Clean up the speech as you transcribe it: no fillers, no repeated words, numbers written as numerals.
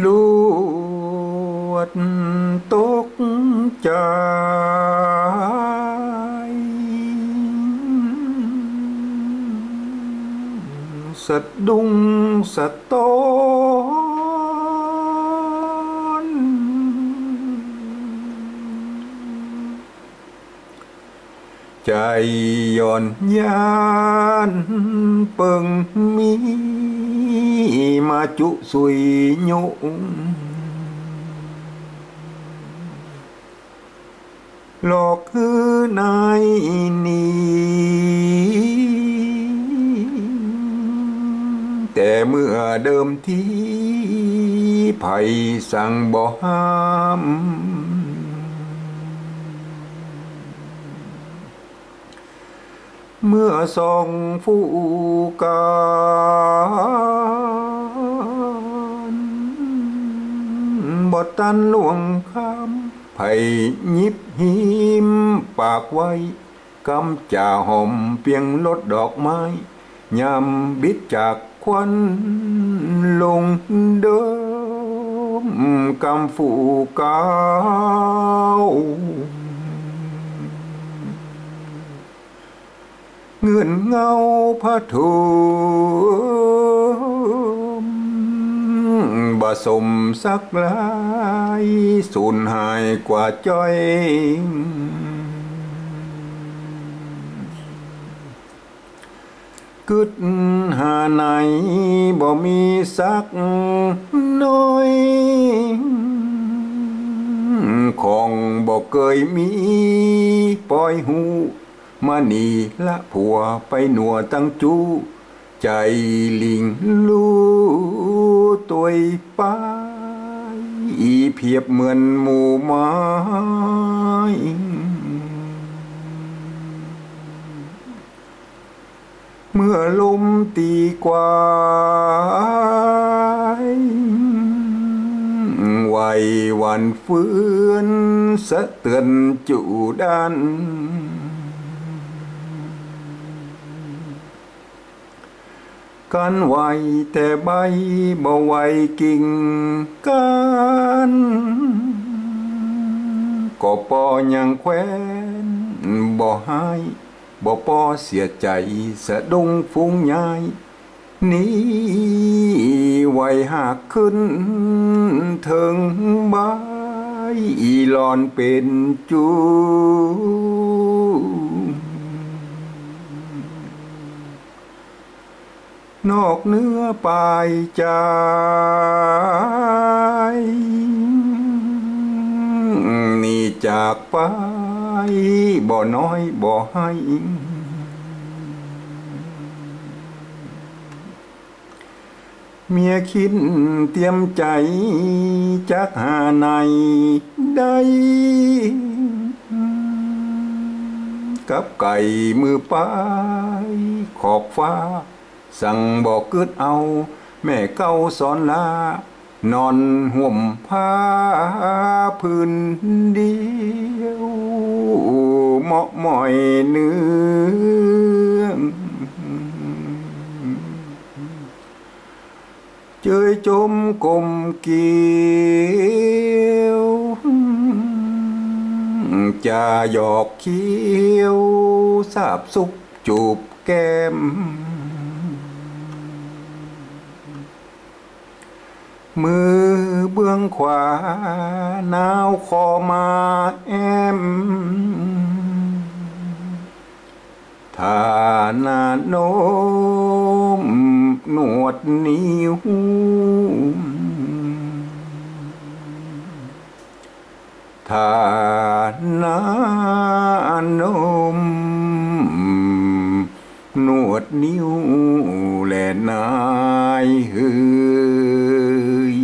ลวดตกใจสะดุ้งสะท้อนใจย่อนยานเปิงมีมาจุสุยยุหลอกคือนายนี้แต่เมื่อเดิมทีไผ่สั่งบ่ห้ามเมื่อทรงฟูการบ่ตันหลวงคำไผ่ยิบหิมปากไว้กำจ่าหอมเพียงลดดอกไม้ยำบิดจากควันลงเดิมกำฟูกาวเงื่อนเงาพระถุมบสมสักลายสูญหายกว่าจ้อยกึดหาไหนบ่มีสักน้อยของบ่เคยมีปล่อยหูมานี่ละผัวไปหนัวตั้งจูใจลิงลู่ตัวไปเพียบเหมือนหมู่ไม้เมื่อลมตีกวายไหวหวันฟื้นสะเตือนจูด้านกันไหวแต่ใบบ่ไหวกิ่งกันก็ปอยังแควนบ่หายบ่ปอเสียใจสะดุ้งฟุ้งย้ายนี้ไหวหักขึ้นถึงใบอีหลอนเป็นจูนอกเนื้อปลายใจนี่จากไปบ่น้อยบ่ให้เมียคิดเตรียมใจจักหาในได้กับไก่มือปลายขอบฟ้าสั่งบอกกึดเอาแม่เก้าสอนลานอนห่มผ้าพื้นเดียวเหมาะหมอยเนื้อเจยจมกลมเกี่ยวจะหยอกเคี้ยวสาบสุกจูบแก้มมือเบื้องขวาหนาวคอมาแอมถ้าหน้าโน้มหนวดนิ้วถ้าหน้าโน้มหนวดนิ้วและนายเฮย